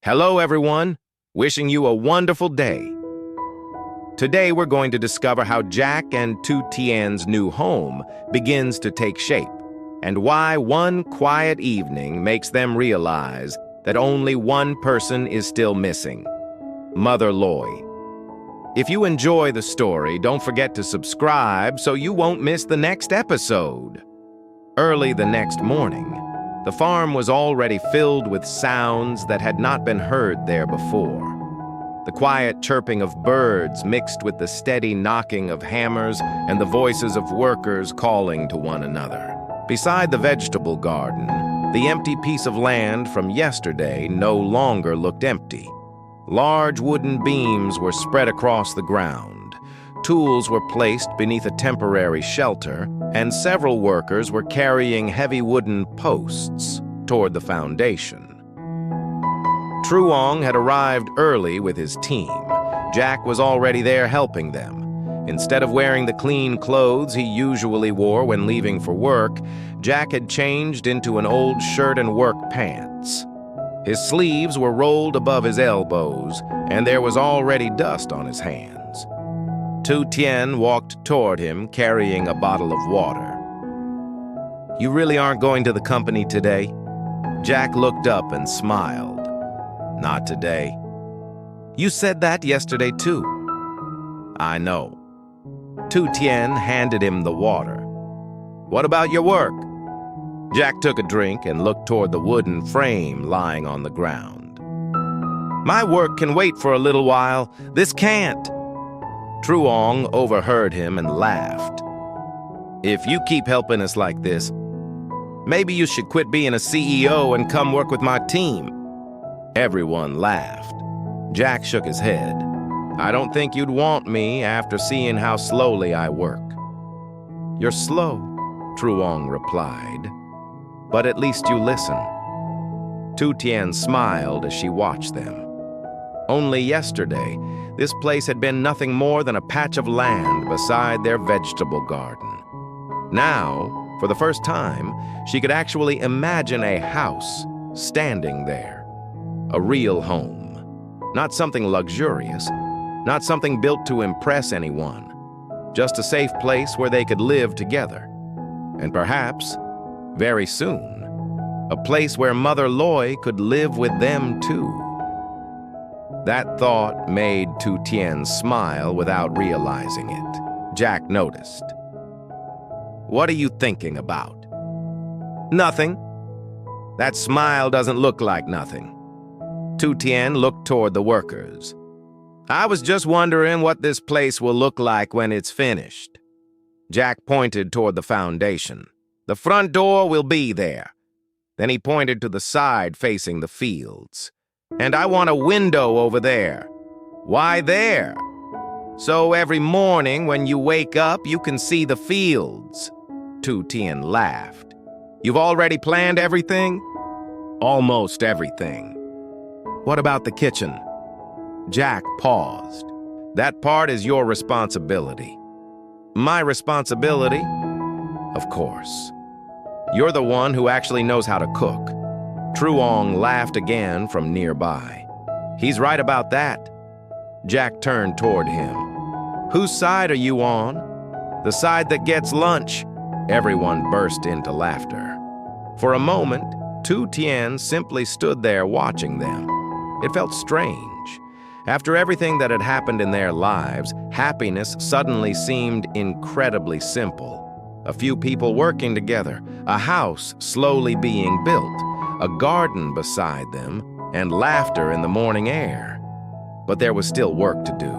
Hello, everyone. Wishing you a wonderful day. Today, we're going to discover how Jack and Tu Tien's new home begins to take shape, and why one quiet evening makes them realize that only one person is still missing: Mother Ly. If you enjoy the story, don't forget to subscribe so you won't miss the next episode. Early the next morning, the farm was already filled with sounds that had not been heard there before. The quiet chirping of birds mixed with the steady knocking of hammers and the voices of workers calling to one another. Beside the vegetable garden, the empty piece of land from yesterday no longer looked empty. Large wooden beams were spread across the ground. Tools were placed beneath a temporary shelter, and several workers were carrying heavy wooden posts toward the foundation. Truong had arrived early with his team. Jack was already there helping them. Instead of wearing the clean clothes he usually wore when leaving for work, Jack had changed into an old shirt and work pants. His sleeves were rolled above his elbows, and there was already dust on his hands. Tu Tien walked toward him, carrying a bottle of water. "You really aren't going to the company today?" Jack looked up and smiled. "Not today." "You said that yesterday, too." "I know." Tu Tien handed him the water. "What about your work?" Jack took a drink and looked toward the wooden frame lying on the ground. "My work can wait for a little while. This can't." Truong overheard him and laughed. "If you keep helping us like this, maybe you should quit being a CEO and come work with my team." Everyone laughed. Jack shook his head. "I don't think you'd want me after seeing how slowly I work." "You're slow," Truong replied, "but at least you listen." Tu Tien smiled as she watched them. Only yesterday, this place had been nothing more than a patch of land beside their vegetable garden. Now, for the first time, she could actually imagine a house standing there. A real home. Not something luxurious, not something built to impress anyone. Just a safe place where they could live together. And perhaps, very soon, a place where Mother Ly could live with them too. That thought made Tu Tien smile without realizing it. Jack noticed. "What are you thinking about?" "Nothing." "That smile doesn't look like nothing." Tu Tien looked toward the workers. "I was just wondering what this place will look like when it's finished." Jack pointed toward the foundation. "The front door will be there." Then he pointed to the side facing the fields. "And I want a window over there." "Why there?" "So every morning when you wake up, you can see the fields." Tu Tien laughed. "You've already planned everything?" "Almost everything." "What about the kitchen?" Jack paused. "That part is your responsibility." "My responsibility?" "Of course. You're the one who actually knows how to cook." Truong laughed again from nearby. "He's right about that." Jack turned toward him. "Whose side are you on?" "The side that gets lunch." Everyone burst into laughter. For a moment, Tu Tien simply stood there watching them. It felt strange. After everything that had happened in their lives, happiness suddenly seemed incredibly simple. A few people working together, a house slowly being built, a garden beside them, and laughter in the morning air. But there was still work to do.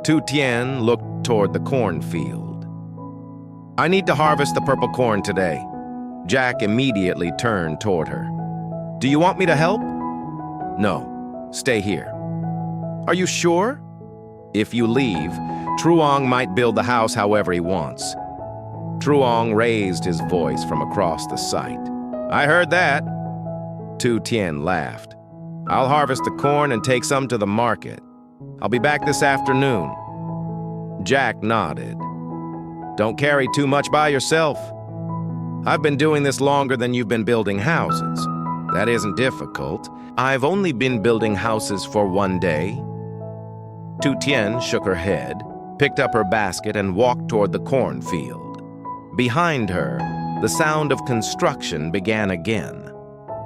Tu Tien looked toward the cornfield. "I need to harvest the purple corn today." Jack immediately turned toward her. "Do you want me to help?" "No, stay here." "Are you sure?" "If you leave, Truong might build the house however he wants." Truong raised his voice from across the site. "I heard that." Tu Tien laughed. "I'll harvest the corn and take some to the market. I'll be back this afternoon." Jack nodded. "Don't carry too much by yourself. I've been doing this longer than you've been building houses. that isn't difficult. I've only been building houses for one day." Tu Tien shook her head, picked up her basket, and walked toward the cornfield. Behind her, the sound of construction began again.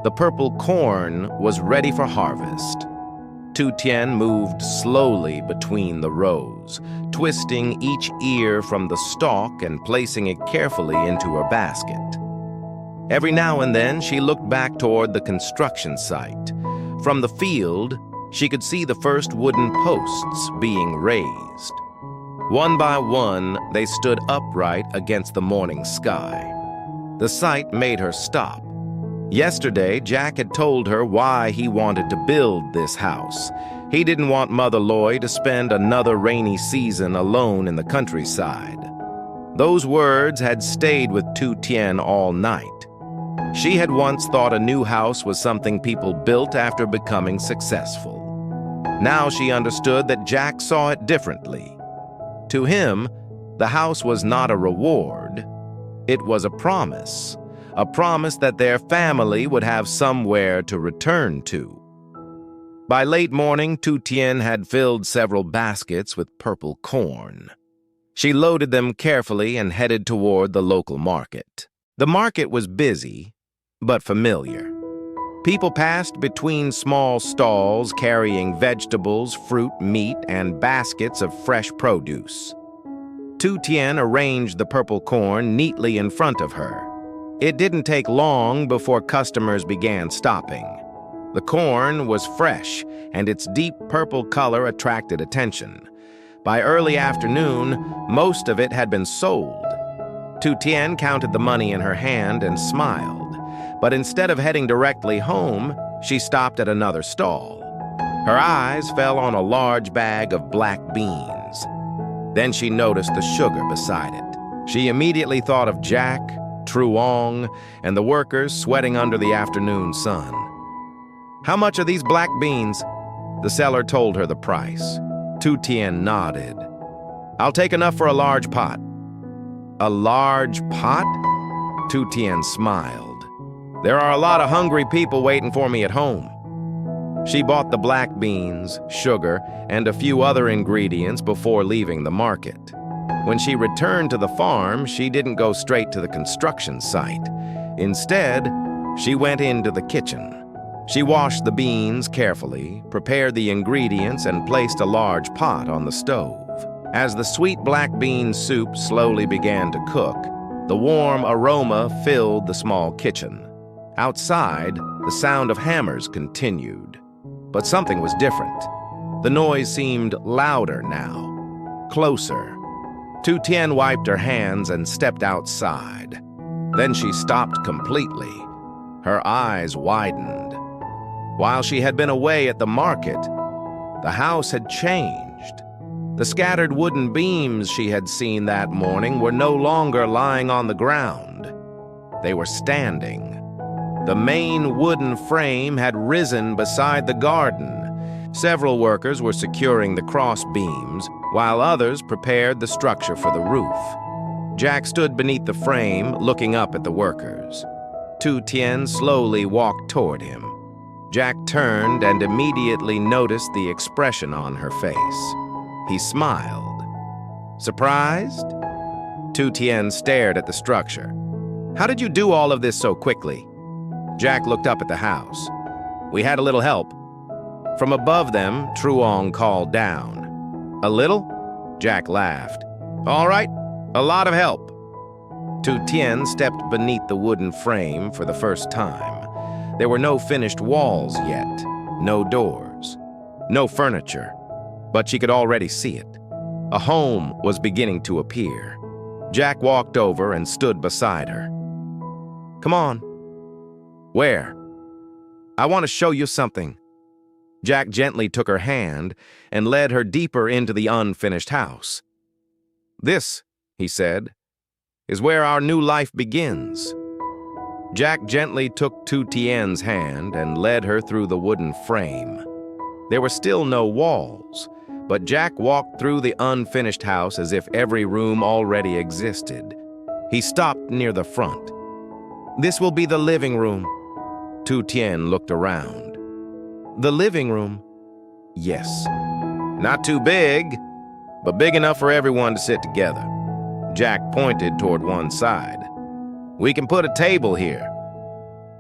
The purple corn was ready for harvest. Tu Tien moved slowly between the rows, twisting each ear from the stalk and placing it carefully into her basket. Every now and then, she looked back toward the construction site. From the field, she could see the first wooden posts being raised. One by one, they stood upright against the morning sky. The sight made her stop. Yesterday, Jack had told her why he wanted to build this house. He didn't want Mother Loy to spend another rainy season alone in the countryside. Those words had stayed with Tu Tien all night. She had once thought a new house was something people built after becoming successful. Now she understood that Jack saw it differently. To him, the house was not a reward. It was a promise that their family would have somewhere to return to. By late morning, Tu Tien had filled several baskets with purple corn. She loaded them carefully and headed toward the local market. The market was busy, but familiar. People passed between small stalls carrying vegetables, fruit, meat, and baskets of fresh produce. Tu Tien arranged the purple corn neatly in front of her. It didn't take long before customers began stopping. The corn was fresh, and its deep purple color attracted attention. By early afternoon, most of it had been sold. Tu Tien counted the money in her hand and smiled, but instead of heading directly home, she stopped at another stall. Her eyes fell on a large bag of black beans. Then she noticed the sugar beside it. She immediately thought of Jack, Truong, and the workers sweating under the afternoon sun. "How much are these black beans?" The seller told her the price. Tu Tien nodded. "I'll take enough for a large pot." "A large pot?" Tu Tien smiled. "There are a lot of hungry people waiting for me at home." She bought the black beans, sugar, and a few other ingredients before leaving the market. When she returned to the farm, she didn't go straight to the construction site. Instead, she went into the kitchen. She washed the beans carefully, prepared the ingredients, and placed a large pot on the stove. As the sweet black bean soup slowly began to cook, the warm aroma filled the small kitchen. Outside, the sound of hammers continued. But something was different. The noise seemed louder now, closer. Tu Tien wiped her hands and stepped outside. Then she stopped completely. Her eyes widened. While she had been away at the market, the house had changed. The scattered wooden beams she had seen that morning were no longer lying on the ground. They were standing. The main wooden frame had risen beside the garden. Several workers were securing the cross beams, while others prepared the structure for the roof. Jack stood beneath the frame, looking up at the workers. Tu Tien slowly walked toward him. Jack turned and immediately noticed the expression on her face. He smiled. "Surprised?" Tu Tien stared at the structure. "How did you do all of this so quickly?" Jack looked up at the house. "We had a little help." From above them, Truong called down. "A little?" Jack laughed. "All right, a lot of help." Tu Tien stepped beneath the wooden frame for the first time. There were no finished walls yet, no doors, no furniture, but she could already see it. A home was beginning to appear. Jack walked over and stood beside her. "Come on." "Where?" "I want to show you something." Jack gently took her hand and led her deeper into the unfinished house. "This," he said, "is where our new life begins." Jack gently took Tu Tien's hand and led her through the wooden frame. There were still no walls, but Jack walked through the unfinished house as if every room already existed. He stopped near the front. "This will be the living room." Tu Tien looked around. The living room? Yes. Not too big, but big enough for everyone to sit together. Jack pointed toward one side. We can put a table here.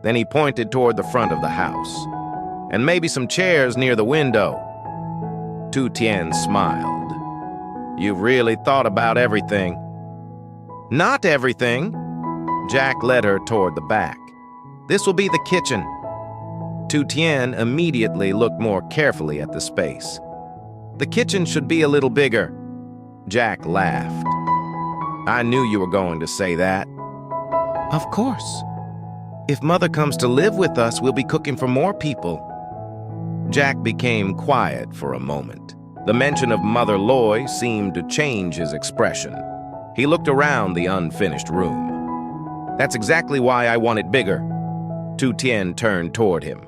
Then he pointed toward the front of the house. And maybe some chairs near the window. Tu Tien smiled. You've really thought about everything. Not everything. Jack led her toward the back. This will be the kitchen. Tu Tien immediately looked more carefully at the space. The kitchen should be a little bigger. Jack laughed. I knew you were going to say that. Of course. If Mother comes to live with us, we'll be cooking for more people. Jack became quiet for a moment. The mention of Mother Ly seemed to change his expression. He looked around the unfinished room. That's exactly why I want it bigger. Tu Tien turned toward him.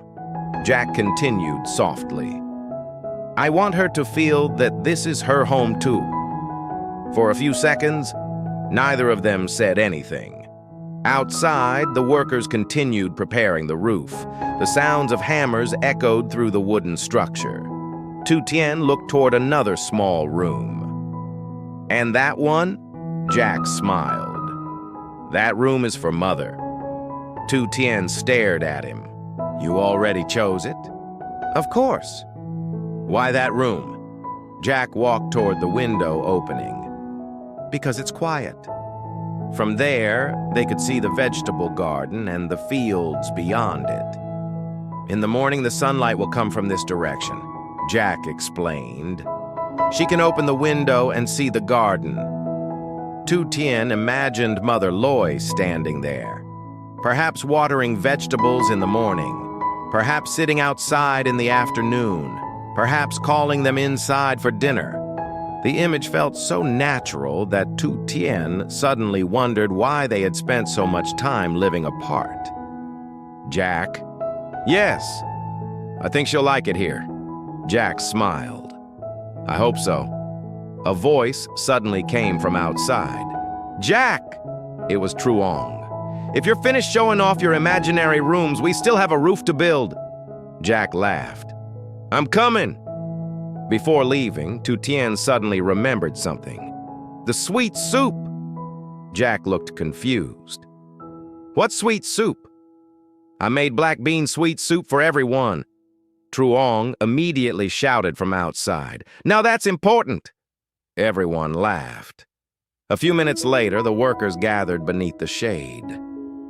Jack continued softly. I want her to feel that this is her home too. For a few seconds, neither of them said anything. Outside, the workers continued preparing the roof. The sounds of hammers echoed through the wooden structure. Tu Tien looked toward another small room. And that one? Jack smiled. That room is for Mother. Tu Tien stared at him. You already chose it? Of course. Why that room? Jack walked toward the window opening. Because it's quiet. From there, they could see the vegetable garden and the fields beyond it. In the morning, the sunlight will come from this direction, Jack explained. She can open the window and see the garden. Tu Tien imagined Mother Ly standing there, perhaps watering vegetables in the morning, perhaps sitting outside in the afternoon, perhaps calling them inside for dinner. The image felt so natural that Tu Tien suddenly wondered why they had spent so much time living apart. Jack? Yes. I think she'll like it here. Jack smiled. I hope so. A voice suddenly came from outside. Jack! It was Truong. If you're finished showing off your imaginary rooms, we still have a roof to build. Jack laughed. I'm coming. Before leaving, Tu Tien suddenly remembered something. The sweet soup! Jack looked confused. What sweet soup? I made black bean sweet soup for everyone. Truong immediately shouted from outside. Now that's important! Everyone laughed. A few minutes later, the workers gathered beneath the shade.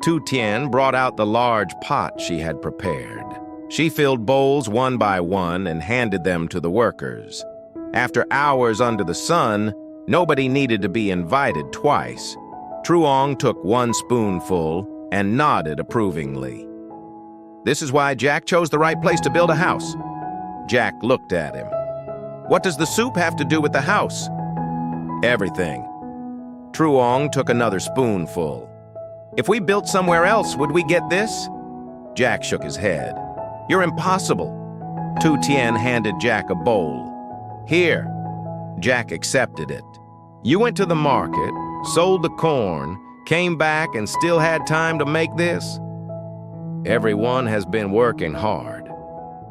Tu Tien brought out the large pot she had prepared. She filled bowls one by one and handed them to the workers. After hours under the sun, nobody needed to be invited twice. Truong took one spoonful and nodded approvingly. This is why Jack chose the right place to build a house. Jack looked at him. What does the soup have to do with the house? Everything. Truong took another spoonful. If we built somewhere else, would we get this? Jack shook his head. You're impossible. Tu Tien handed Jack a bowl. Here. Jack accepted it. You went to the market, sold the corn, came back and still had time to make this? Everyone has been working hard.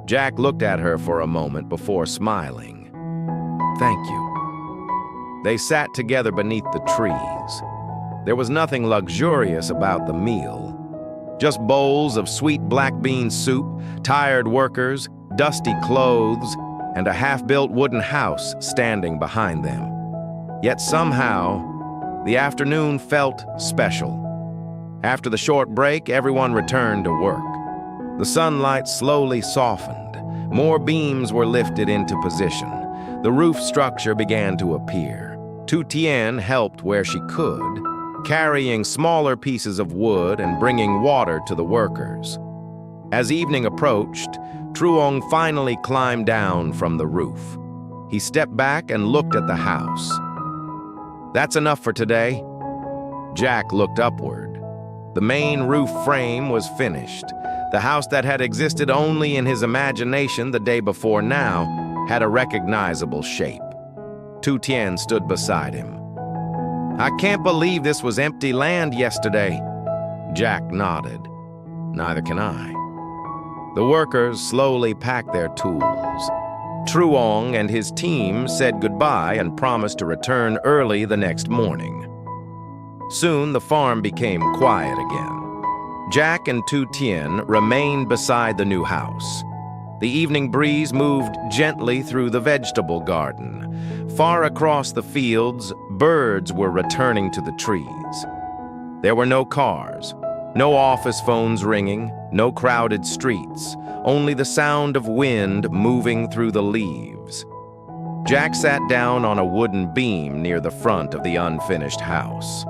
Jack looked at her for a moment before smiling. Thank you. They sat together beneath the trees. There was nothing luxurious about the meal. Just bowls of sweet black bean soup, tired workers, dusty clothes, and a half-built wooden house standing behind them. Yet somehow, the afternoon felt special. After the short break, everyone returned to work. The sunlight slowly softened. More beams were lifted into position. The roof structure began to appear. Tu Tien helped where she could, carrying smaller pieces of wood and bringing water to the workers. As evening approached, Truong finally climbed down from the roof. He stepped back and looked at the house. That's enough for today. Jack looked upward. The main roof frame was finished. The house that had existed only in his imagination the day before now had a recognizable shape. Tu Tien stood beside him. I can't believe this was empty land yesterday. Jack nodded. Neither can I. The workers slowly packed their tools. Truong and his team said goodbye and promised to return early the next morning. Soon the farm became quiet again. Jack and Tu Tien remained beside the new house. The evening breeze moved gently through the vegetable garden. Far across the fields, birds were returning to the trees. There were no cars, no office phones ringing, no crowded streets, only the sound of wind moving through the leaves. Jack sat down on a wooden beam near the front of the unfinished house.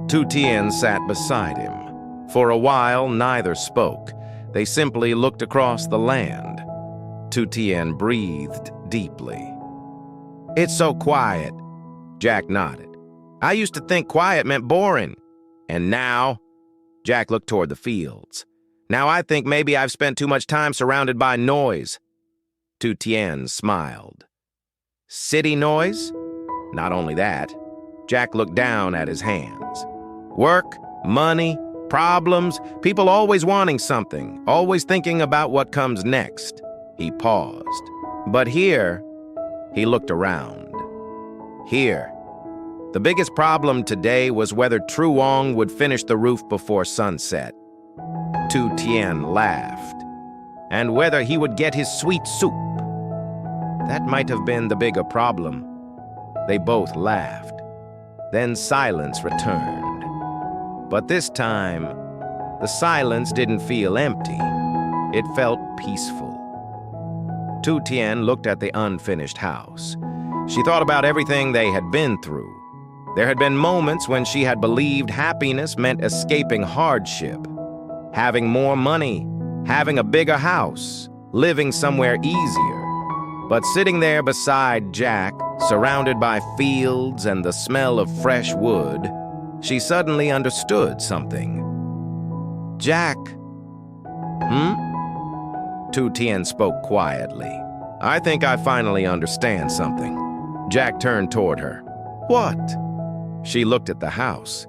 Tu Tien sat beside him. For a while, neither spoke. They simply looked across the land. Tu Tien breathed deeply. "It's so quiet." Jack nodded. "I used to think quiet meant boring. And now?" Jack looked toward the fields. "Now I think maybe I've spent too much time surrounded by noise." Tu Tien smiled. "City noise?" "Not only that." Jack looked down at his hands. "Work, money, problems, people always wanting something, always thinking about what comes next." He paused. "But here," he looked around. "Here. The biggest problem today was whether Truong would finish the roof before sunset." Tu Tien laughed. "And whether he would get his sweet soup." "That might have been the bigger problem." They both laughed. Then silence returned. But this time, the silence didn't feel empty. It felt peaceful. Tu Tien looked at the unfinished house. She thought about everything they had been through. There had been moments when she had believed happiness meant escaping hardship, having more money, having a bigger house, living somewhere easier. But sitting there beside Jack, surrounded by fields and the smell of fresh wood, she suddenly understood something. "Jack." Tu Tien spoke quietly. "I think I finally understand something." Jack turned toward her. "What?" She looked at the house.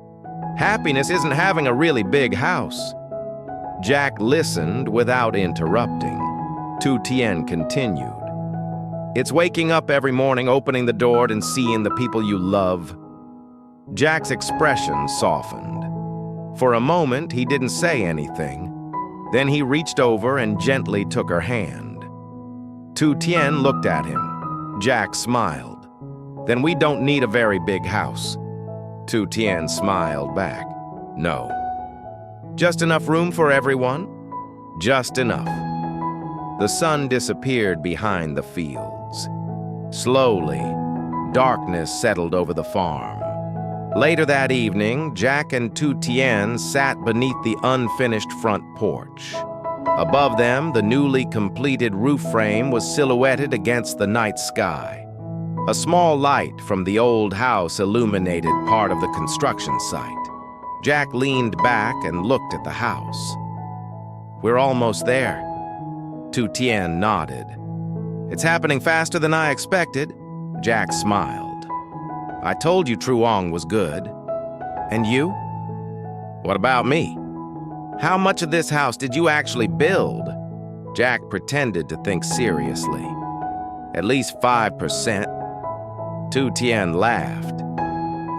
"Happiness isn't having a really big house." Jack listened without interrupting. Tu Tien continued. "It's waking up every morning, opening the door and seeing the people you love." Jack's expression softened. For a moment, he didn't say anything. Then he reached over and gently took her hand. Tu Tien looked at him. Jack smiled. "Then we don't need a very big house." Tu Tien smiled back. "No." "Just enough room for everyone?" "Just enough." The sun disappeared behind the fields. Slowly, darkness settled over the farm. Later that evening, Jack and Tu Tien sat beneath the unfinished front porch. Above them, the newly completed roof frame was silhouetted against the night sky. A small light from the old house illuminated part of the construction site. Jack leaned back and looked at the house. "We're almost there." Tu Tien nodded. "It's happening faster than I expected." Jack smiled. "I told you Truong was good." "And you?" "What about me?" "How much of this house did you actually build?" Jack pretended to think seriously. "At least 5%. Tu Tien laughed.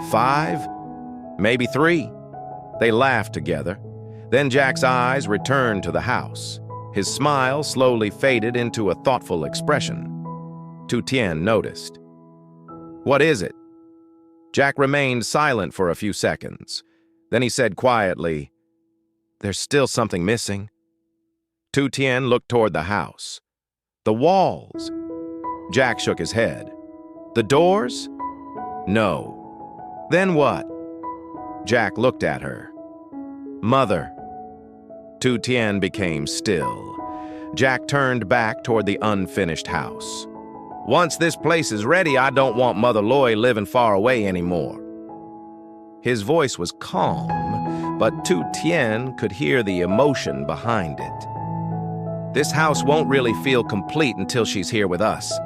5? Maybe 3. They laughed together. Then Jack's eyes returned to the house. His smile slowly faded into a thoughtful expression. Tu Tien noticed. "What is it?" Jack remained silent for a few seconds. Then he said quietly, "There's still something missing." Tu Tien looked toward the house. "The walls." Jack shook his head. "The doors?" "No." "Then what?" Jack looked at her. "Mother." Tu Tien became still. Jack turned back toward the unfinished house. "Once this place is ready, I don't want Mother Loy living far away anymore." His voice was calm, but Tu Tien could hear the emotion behind it. "This house won't really feel complete until she's here with us."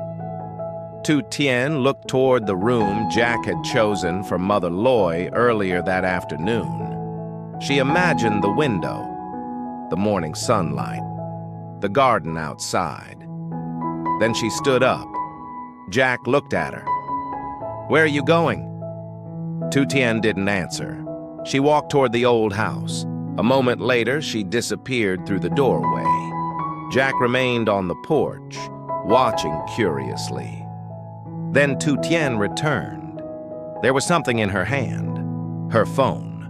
Tu Tien looked toward the room Jack had chosen for Mother Loy earlier that afternoon. She imagined the window, the morning sunlight. the garden outside. Then she stood up. Jack looked at her. "Where are you going?" Tu Tien didn't answer. She walked toward the old house. A moment later, she disappeared through the doorway. Jack remained on the porch, watching curiously. Then Tu Tien returned. There was something in her hand, her phone.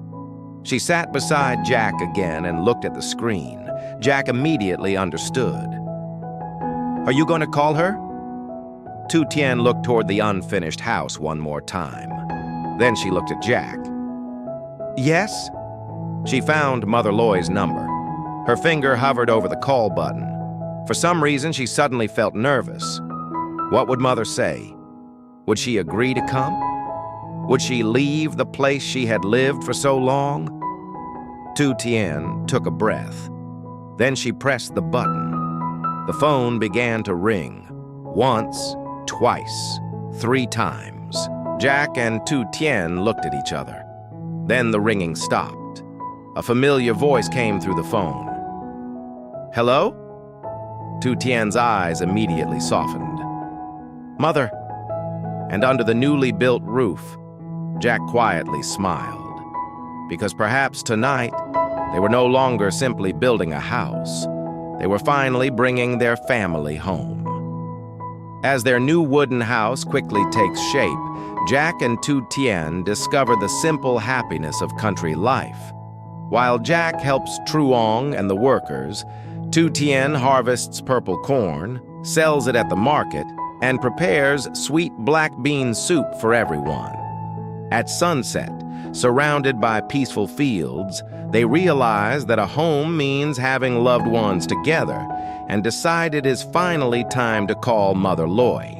She sat beside Jack again and looked at the screen. Jack immediately understood. "Are you going to call her?" Tu Tien looked toward the unfinished house one more time. Then she looked at Jack. "Yes?" She found Mother Loy's number. Her finger hovered over the call button. For some reason, she suddenly felt nervous. What would Mother say? Would she agree to come? Would she leave the place she had lived for so long? Tu Tien took a breath. Then she pressed the button. The phone began to ring. Once, twice, 3 times. Jack and Tu Tien looked at each other. Then the ringing stopped. A familiar voice came through the phone. "Hello?" Tu Tien's eyes immediately softened. "Mother." And under the newly built roof, Jack quietly smiled. Because perhaps tonight, they were no longer simply building a house. They were finally bringing their family home. As their new wooden house quickly takes shape, Jack and Tu Tien discover the simple happiness of country life. While Jack helps Truong and the workers, Tu Tien harvests purple corn, sells it at the market, and prepares sweet black bean soup for everyone. At sunset, surrounded by peaceful fields, they realize that a home means having loved ones together and decide it is finally time to call Mother Loy.